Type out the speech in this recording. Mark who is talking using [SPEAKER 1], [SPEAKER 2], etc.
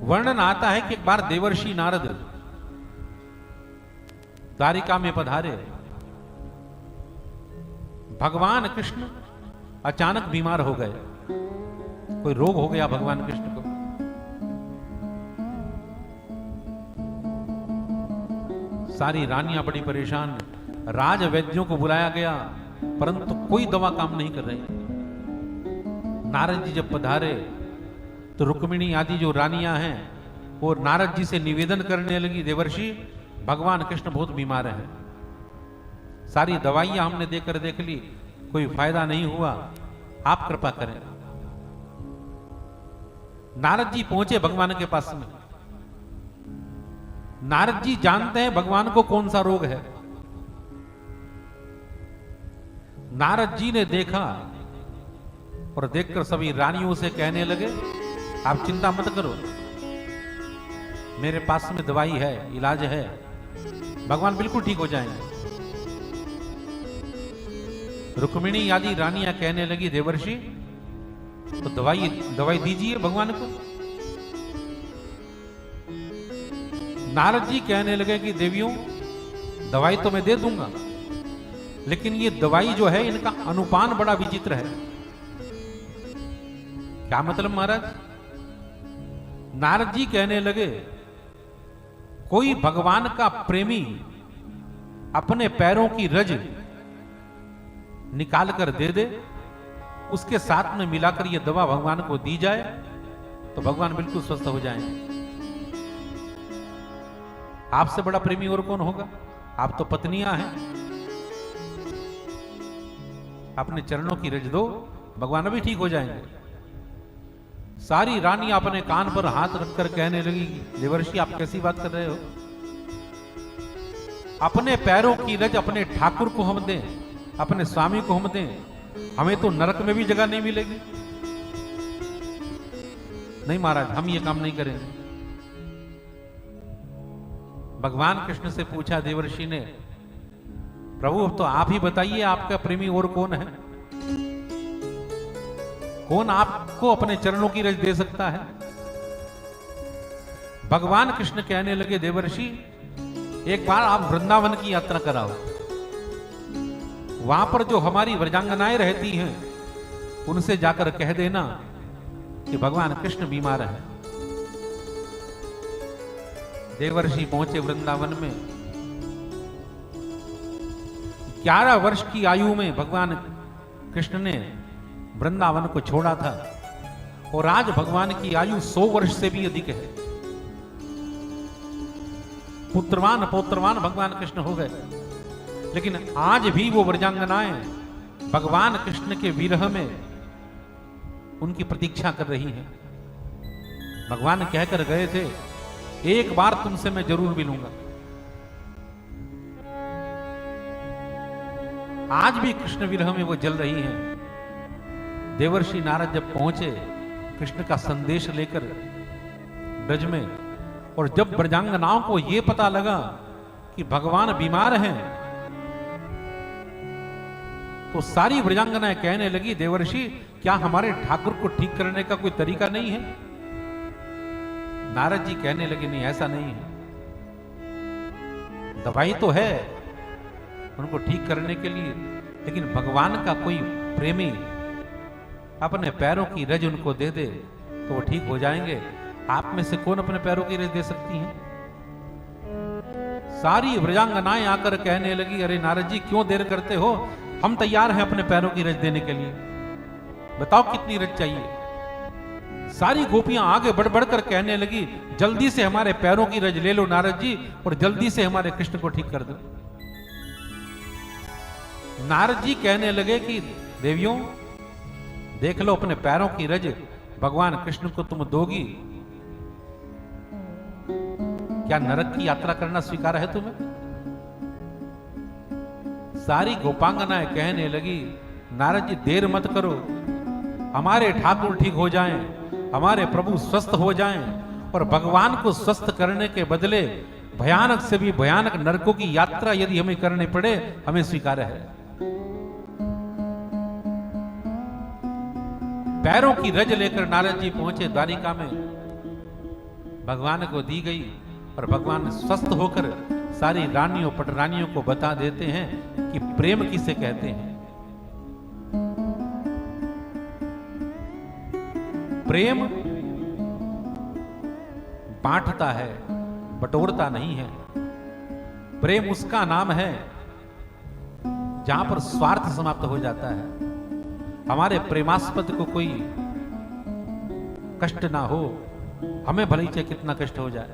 [SPEAKER 1] वर्णन आता है कि एक बार देवर्षि नारद द्वारिका में पधारे। भगवान कृष्ण अचानक बीमार हो गए, कोई रोग हो गया भगवान कृष्ण को। सारी रानियां बड़ी परेशान, राज वैद्यों को बुलाया गया परंतु कोई दवा काम नहीं कर रही। नारद जी जब पधारे तो रुक्मिणी आदि जो रानियां हैं वो नारद जी से निवेदन करने लगी, देवर्षि भगवान कृष्ण बहुत बीमार हैं, सारी दवाइयां हमने देकर देख ली, कोई फायदा नहीं हुआ, आप कृपा करें। नारद जी पहुंचे भगवान के पास में। नारद जी जानते हैं भगवान को कौन सा रोग है। नारद जी ने देखा और देखकर सभी रानियों से कहने लगे, आप चिंता मत करो, मेरे पास में दवाई है, इलाज है, भगवान बिल्कुल ठीक हो जाएंगे। रुक्मिणी आदि रानियां कहने लगी, देवर्षि तो दवाई दीजिए भगवान को। नारद जी कहने लगे कि देवियों दवाई तो मैं दे दूंगा, लेकिन ये दवाई जो है इनका अनुपान बड़ा विचित्र है। क्या मतलब महाराज? नारद जी कहने लगे, कोई भगवान का प्रेमी अपने पैरों की रज निकाल कर दे दे, उसके साथ में मिलाकर यह दवा भगवान को दी जाए तो भगवान बिल्कुल स्वस्थ हो जाएंगे। आपसे बड़ा प्रेमी और कौन होगा? आप तो पत्नियां हैं, अपने चरणों की रज दो, भगवान भी ठीक हो जाएंगे। सारी रानियां अपने कान पर हाथ रखकर कहने लगी, देवर्षि आप कैसी बात कर रहे हो? अपने पैरों की रज अपने ठाकुर को हम दें, अपने स्वामी को हम दें, हमें तो नरक में भी जगह नहीं मिलेगी। नहीं महाराज, हम ये काम नहीं करेंगे। भगवान कृष्ण से पूछा देवर्षि ने, प्रभु अब तो आप ही बताइए आपका प्रेमी और कौन है? कौन आपको अपने चरणों की रज दे सकता है? भगवान कृष्ण कहने लगे, देवर्षि एक बार आप वृंदावन की यात्रा कराओ, वहां पर जो हमारी व्रजांगनाएं रहती हैं उनसे जाकर कह देना कि भगवान कृष्ण बीमार है। देवर्षि पहुंचे वृंदावन में। 11 वर्ष की आयु में भगवान कृष्ण ने वृंदावन को छोड़ा था और आज भगवान की आयु 100 वर्ष से भी अधिक है। पुत्रवान पौत्रवान भगवान कृष्ण हो गए, लेकिन आज भी वो व्रजांगनाएं भगवान कृष्ण के विरह में उनकी प्रतीक्षा कर रही हैं। भगवान कहकर गए थे, एक बार तुमसे मैं जरूर मिलूंगा। आज भी कृष्ण विरह में वो जल रही हैं। देवर्षि नारद जब पहुंचे कृष्ण का संदेश लेकर ब्रज में, और जब ब्रजांगनाओं को यह पता लगा कि भगवान बीमार हैं तो सारी ब्रजांगनाएं कहने लगी, देवर्षि क्या हमारे ठाकुर को ठीक करने का कोई तरीका नहीं है? नारद जी कहने लगे, नहीं ऐसा नहीं है, दवाई तो है उनको ठीक करने के लिए, लेकिन भगवान का कोई प्रेमी अपने पैरों की रज उनको दे दे तो वो ठीक हो जाएंगे। आप में से कौन अपने पैरों की रज दे सकती हैं? सारी व्रजांगनाएं आकर कहने लगी, अरे नारद जी क्यों देर करते हो, हम तैयार हैं अपने पैरों की रज देने के लिए, बताओ कितनी रज चाहिए। सारी गोपियां आगे बढ़ बढ़कर कहने लगी, जल्दी से हमारे पैरों की रज ले लो नारद जी, और जल्दी से हमारे कृष्ण को ठीक कर दो। नारद जी कहने लगे कि देवियों देख लो, अपने पैरों की रज भगवान कृष्ण को तुम दोगी, क्या नरक की यात्रा करना स्वीकार है तुम्हें? सारी गोपांगनाएं कहने लगी, नारद जी देर मत करो, हमारे ठाकुर ठीक हो जाएं, हमारे प्रभु स्वस्थ हो जाएं, और भगवान को स्वस्थ करने के बदले भयानक से भी भयानक नरकों की यात्रा यदि हमें करनी पड़े, हमें स्वीकार है। पैरों की रज लेकर नारद जी पहुंचे द्वारिका में। भगवान को दी गई और भगवान स्वस्थ होकर सारी रानियों पटरानियों को बता देते हैं कि प्रेम किसे कहते हैं। प्रेम बांटता है, बटोरता नहीं है। प्रेम उसका नाम है जहां पर स्वार्थ समाप्त हो जाता है। हमारे प्रेमास्पद को कोई कष्ट ना हो, हमें भले ही चाहे कितना कष्ट हो जाए।